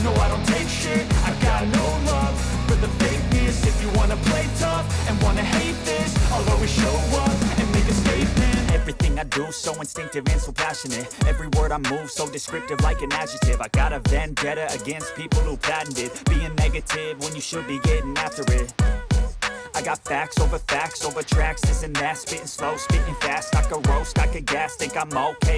No, I don't take shit, I got no love for the fakeness. If you wanna play tough and wanna hate this, I'll always show up and make a statement. Everything I do so instinctive and so passionate. Every word I move so descriptive like an adjective. I got a vendetta against people who patented being negative when you should be getting after it. I got facts over tracks, this and that. Spitting slow, spitting fast, I could roast, I could gas, think I'm okay.